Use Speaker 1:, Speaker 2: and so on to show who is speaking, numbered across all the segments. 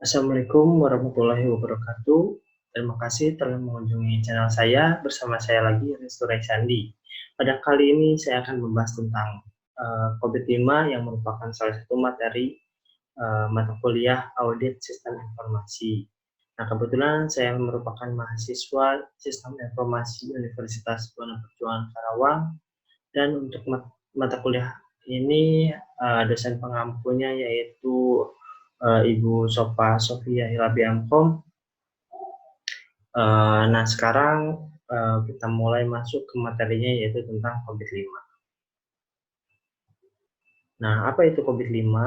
Speaker 1: Assalamualaikum warahmatullahi wabarakatuh. Terima kasih telah mengunjungi channel saya. Bersama saya lagi, Restu Sandi. Pada kali ini saya akan membahas tentang COVID-5 yang merupakan salah satu materi mata kuliah audit sistem informasi. Nah, kebetulan saya merupakan mahasiswa sistem informasi Universitas Buana Perjuangan Karawang, dan untuk mata kuliah ini dosen pengampunya yaitu Ibu Sopa Sofia Hilabi Amkom. Nah, sekarang kita mulai masuk ke materinya, yaitu tentang COVID-5. Nah, apa itu COVID-5?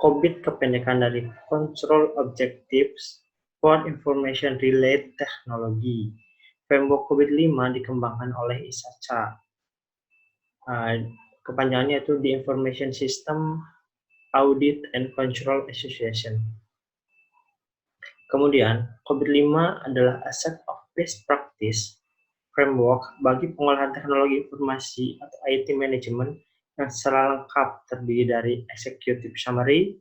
Speaker 1: COVID kependekan dari Control Objectives for Information Relay Technology. Framework COVID-5 dikembangkan oleh ISACA. Kepanjangannya itu The Information System Audit and Control Association. Kemudian, COVID-5 adalah a set of best practice framework bagi pengolahan teknologi informasi atau IT management yang secara lengkap terdiri dari executive summary,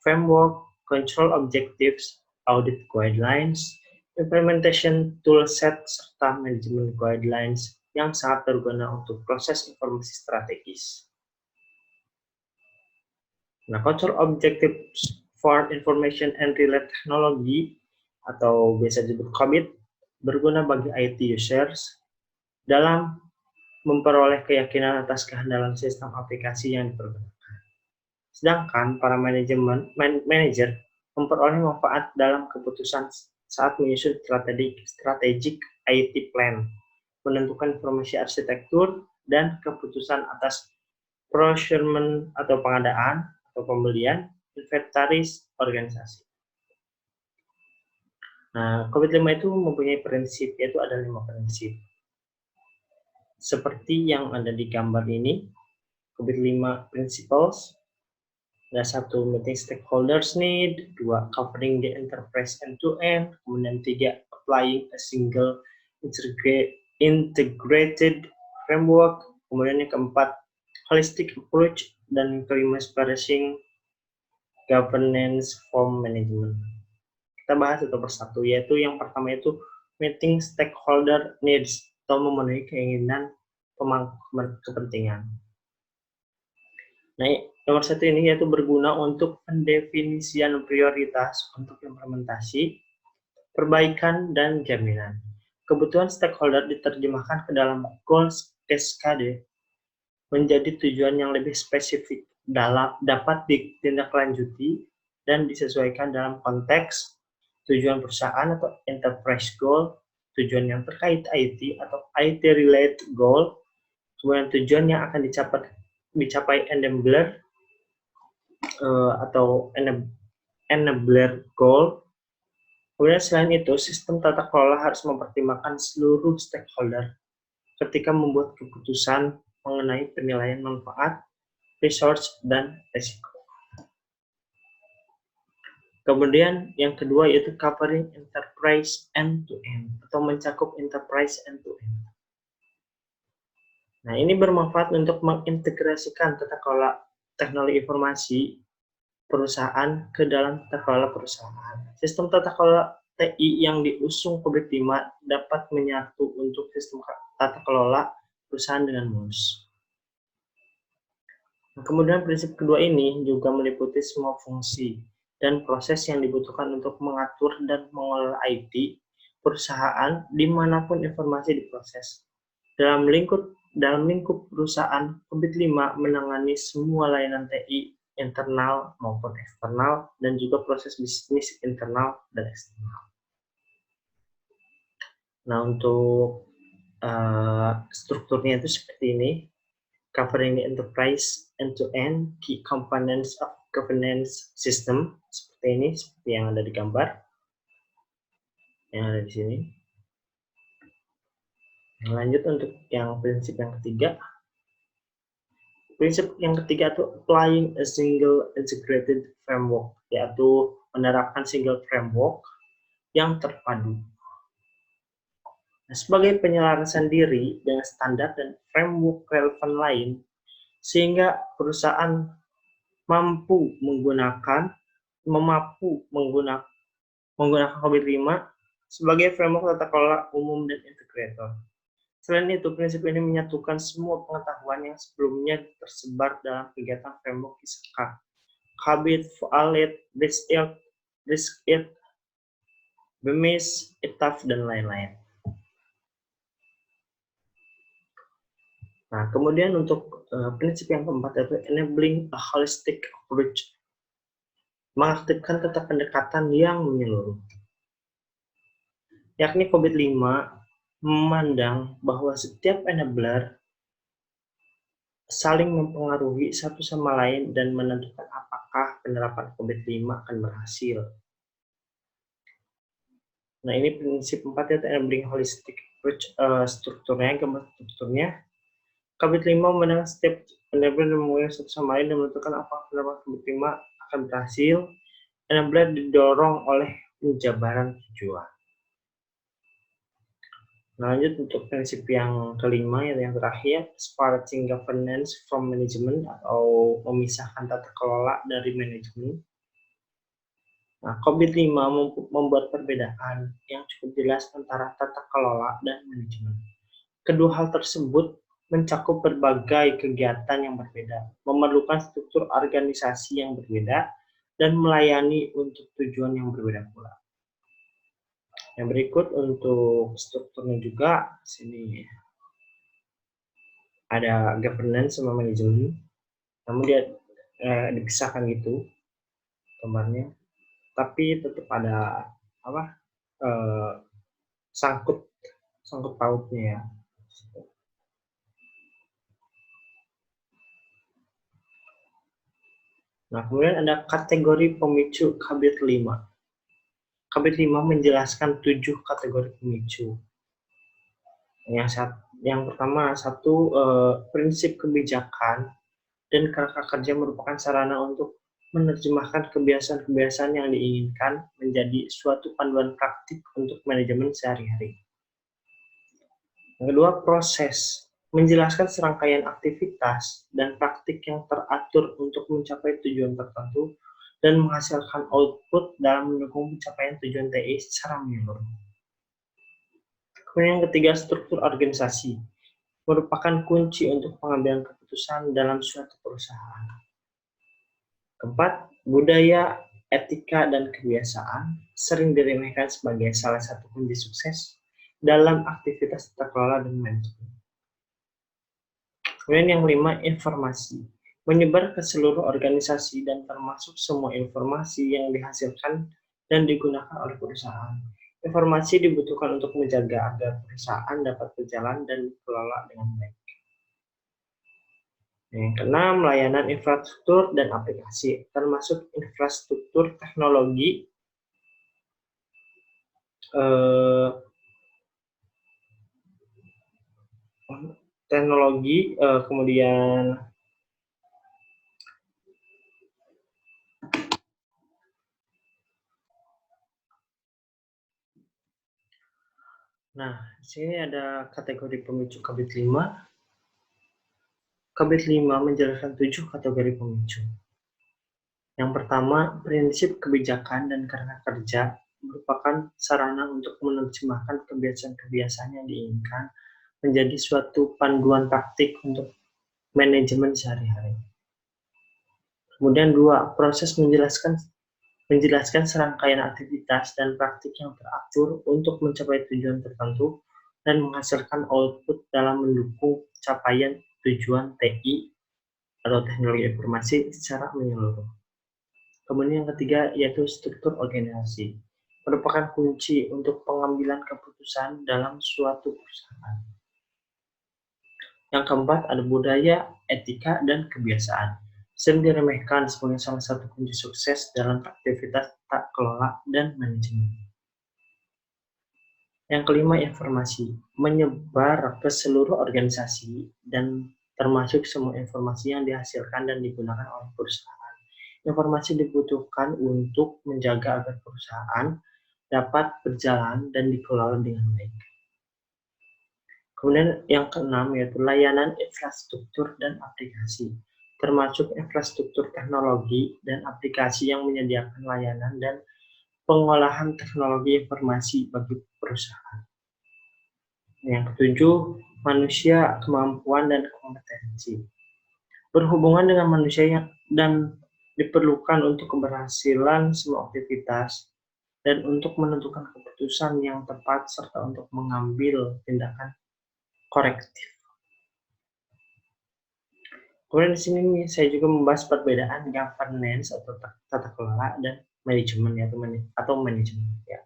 Speaker 1: framework, control objectives, audit guidelines, implementation toolset, serta management guidelines yang sangat berguna untuk proses informasi strategis. Nah, control objectives for information and relay technology atau biasa disebut COBIT berguna bagi IT users dalam memperoleh keyakinan atas kehandalan sistem aplikasi yang dipergunakan. Sedangkan para manajer memperoleh manfaat dalam keputusan saat menyusun strategic IT plan, menentukan informasi arsitektur, dan keputusan atas procurement atau pengadaan atau pembelian, inventaris organisasi. Nah, COVID-5 itu mempunyai prinsip, yaitu ada 5 prinsip. Seperti yang ada di gambar ini, COVID-5 principles. Ada 1, meeting stakeholders need, 2, covering the enterprise end-to-end, kemudian 3, applying a single integrated framework, kemudian yang keempat, holistic approach, dan kelima, establishing governance form management. Kita bahas satu persatu, yaitu yang pertama itu meeting stakeholder needs atau memenuhi keinginan pemangku kepentingan. Nah, nomor 1 ini yaitu berguna untuk pendefinisian prioritas untuk implementasi, perbaikan, dan jaminan. Kebutuhan stakeholder diterjemahkan ke dalam goals SKD menjadi tujuan yang lebih spesifik, dapat ditindaklanjuti dan disesuaikan dalam konteks tujuan perusahaan atau enterprise goal, tujuan yang terkait IT atau IT related goal, kemudian tujuan yang akan dicapai enabler atau enabler goal. Kemudian selain itu, sistem tata kelola harus mempertimbangkan seluruh stakeholder ketika membuat keputusan mengenai penilaian manfaat, resource, dan risiko. Kemudian yang kedua yaitu covering enterprise end-to-end atau mencakup enterprise end-to-end. Nah, ini bermanfaat untuk mengintegrasikan tata kelola teknologi informasi perusahaan ke dalam tata kelola perusahaan. Sistem tata kelola TI yang diusung COVID-5 dapat menyatu untuk sistem tata kelola perusahaan dengan MUS. Nah, kemudian prinsip kedua ini juga meliputi semua fungsi dan proses yang dibutuhkan untuk mengatur dan mengelola IT perusahaan dimanapun informasi diproses. Dalam lingkup perusahaan, COVID-5 menangani semua layanan TI internal maupun eksternal dan juga proses bisnis internal dan eksternal. Nah, untuk strukturnya itu seperti ini. Covering the enterprise end-to-end, key components of governance system, seperti ini, seperti yang ada di gambar, yang ada di sini. Lanjut untuk yang prinsip yang ketiga. Prinsip yang ketiga itu applying a single integrated framework, yaitu menerapkan single framework yang terpadu. Nah, sebagai penyelarasan diri dengan standar dan framework relevan lain sehingga perusahaan mampu menggunakan COVID-5 sebagai framework tata kelola umum dan integrator. Selain itu, prinsip ini menyatukan semua pengetahuan yang sebelumnya tersebar dalam kegiatan framework ISAKA, Kabit, Alit, Risk-It, BEMIS, ITAF, dan lain-lain. Nah, kemudian untuk prinsip yang keempat yaitu enabling a holistic approach, mengaktifkan tata pendekatan yang menyeluruh. Yakni COVID-5 memandang bahwa setiap enabler saling mempengaruhi satu sama lain dan menentukan apakah penerapan COVID-5 akan berhasil. Nah, ini prinsip 4 yaitu enabling holistic approach, strukturnya, gambar strukturnya. COVID-5 memandang setiap enabler memulai satu sama lain dan menentukan apakah penerapan COVID-5 akan berhasil. Enabler didorong oleh penjabaran tujuan. Nah, lanjut untuk prinsip yang kelima, yang terakhir, separating governance from management atau memisahkan tata kelola dari manajemen. Nah, COVID-5 membuat perbedaan yang cukup jelas antara tata kelola dan manajemen. Kedua hal tersebut mencakup berbagai kegiatan yang berbeda, memerlukan struktur organisasi yang berbeda, dan melayani untuk tujuan yang berbeda pula. Yang berikut untuk strukturnya juga, sini ada governance sama manajemen, namun dia dipisahkan gitu gambarnya, tapi tetap ada sangkut pautnya ya. Nah, kemudian ada kategori pemicu COVID-5. COVID-5 menjelaskan 7 kategori pemicu. Yang pertama, prinsip kebijakan dan kerangka kerja merupakan sarana untuk menerjemahkan kebiasaan-kebiasaan yang diinginkan menjadi suatu panduan praktik untuk manajemen sehari-hari. Yang kedua, proses menjelaskan serangkaian aktivitas dan praktik yang teratur untuk mencapai tujuan tertentu dan menghasilkan output dalam mendukung pencapaian tujuan TI secara menyeluruh. Kemudian yang ketiga, struktur organisasi merupakan kunci untuk pengambilan keputusan dalam suatu perusahaan. Keempat, budaya, etika, dan kebiasaan sering diremehkan sebagai salah satu kunci sukses dalam aktivitas tata kelola dan manajemen. Kemudian yang kelima, informasi menyebar ke seluruh organisasi dan termasuk semua informasi yang dihasilkan dan digunakan oleh perusahaan. Informasi dibutuhkan untuk menjaga agar perusahaan dapat berjalan dan dikelola dengan baik. Yang keenam, layanan infrastruktur dan aplikasi, termasuk infrastruktur teknologi, kemudian di sini ada kategori pemicu COVID-5. COVID-5 menjelaskan 7 kategori pemicu. Yang pertama, prinsip kebijakan dan kerangka kerja merupakan sarana untuk menerjemahkan kebiasaan-kebiasaan yang diinginkan menjadi suatu panduan praktik untuk manajemen sehari-hari. Kemudian dua, proses menjelaskan serangkaian aktivitas dan praktik yang teratur untuk mencapai tujuan tertentu dan menghasilkan output dalam mendukung capaian tujuan TI atau teknologi informasi secara menyeluruh. Kemudian yang ketiga yaitu struktur organisasi, merupakan kunci untuk pengambilan keputusan dalam suatu perusahaan. Yang keempat ada budaya, etika, dan kebiasaan, sering diremehkan sebagai salah satu kunci sukses dalam aktivitas tata kelola dan manajemen. Yang kelima, informasi, menyebar ke seluruh organisasi dan termasuk semua informasi yang dihasilkan dan digunakan oleh perusahaan. Informasi dibutuhkan untuk menjaga agar perusahaan dapat berjalan dan dikelola dengan baik. Kemudian yang keenam yaitu layanan infrastruktur dan aplikasi, termasuk infrastruktur teknologi dan aplikasi yang menyediakan layanan dan pengolahan teknologi informasi bagi perusahaan. Yang ketujuh, manusia, kemampuan, dan kompetensi. Berhubungan dengan manusia dan diperlukan untuk keberhasilan semua aktivitas dan untuk menentukan keputusan yang tepat serta untuk mengambil tindakan korektif. Kemudian di sini saya juga membahas perbedaan governance atau tata kelola dan manajemen atau manajemen ya.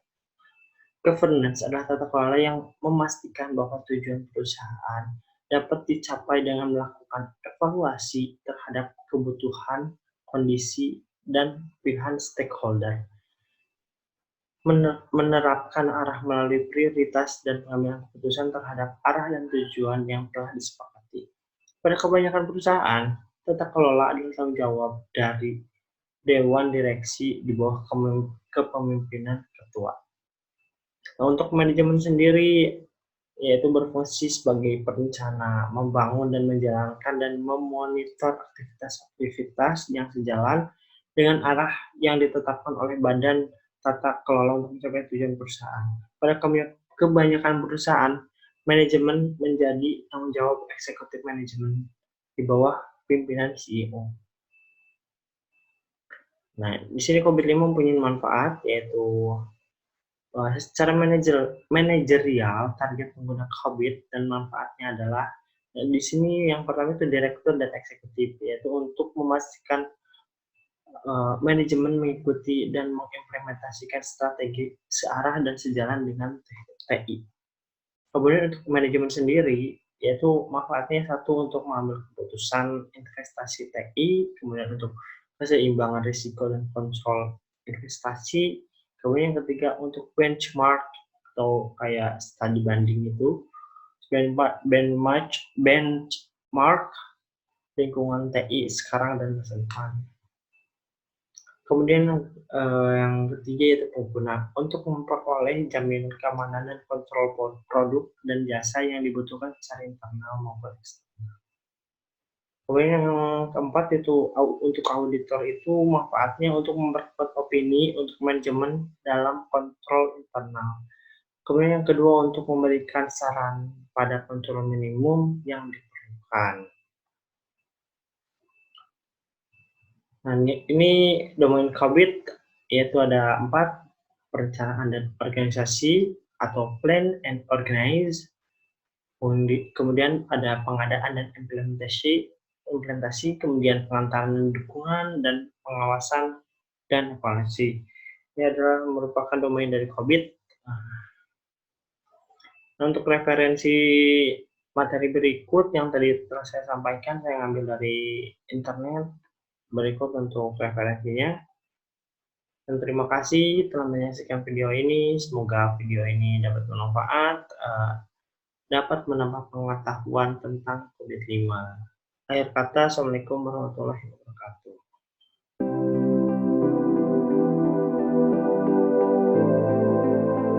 Speaker 1: Governance adalah tata kelola yang memastikan bahwa tujuan perusahaan dapat dicapai dengan melakukan evaluasi terhadap kebutuhan, kondisi, dan pilihan stakeholder. Menerapkan arah melalui prioritas dan pengambilan keputusan terhadap arah dan tujuan yang telah disepakati. Pada kebanyakan perusahaan, tata kelola adalah tanggung jawab dari Dewan Direksi di bawah kepemimpinan ketua. Nah, untuk manajemen sendiri, yaitu berfungsi sebagai perencana, membangun dan menjalankan dan memonitor aktivitas-aktivitas yang sejalan dengan arah yang ditetapkan oleh Badan Tata Kelola untuk mencapai tujuan perusahaan. Pada kebanyakan perusahaan, manajemen menjadi tanggung jawab eksekutif manajemen di bawah pimpinan CEO. Nah, di sini COVID-5 mempunyai manfaat, yaitu secara manajerial, target pengguna COVID dan manfaatnya adalah di sini yang pertama itu direktur dan eksekutif, yaitu untuk memastikan manajemen mengikuti dan mengimplementasikan strategi searah dan sejalan dengan TI. Kemudian untuk manajemen sendiri, yaitu manfaatnya satu untuk mengambil keputusan investasi TI, kemudian untuk keseimbangan risiko dan kontrol investasi, kemudian yang ketiga untuk benchmark atau kayak studi banding itu, benchmark lingkungan TI sekarang dan masa depan. Kemudian yang ketiga yaitu pengguna untuk memperoleh jaminan keamanan dan kontrol produk dan jasa yang dibutuhkan secara internal maupun eksternal. Kemudian yang keempat itu untuk auditor itu manfaatnya untuk memperkuat opini untuk manajemen dalam kontrol internal. Kemudian yang kedua untuk memberikan saran pada kontrol minimum yang diperlukan. Nah, ini domain COVID, yaitu ada 4, perencanaan dan organisasi atau plan and organize. Kemudian ada pengadaan dan implementasi, kemudian pengantaran dan dukungan, dan pengawasan dan evaluasi. Ini adalah merupakan domain dari COVID. Nah, untuk referensi materi berikut yang tadi telah saya sampaikan, saya ambil dari internet. Berikut untuk referensinya. Dan terima kasih telah menyaksikan video ini. Semoga video ini dapat bermanfaat, dapat menambah pengetahuan tentang COVID-5. Akhir kata, Assalamualaikum warahmatullahi wabarakatuh.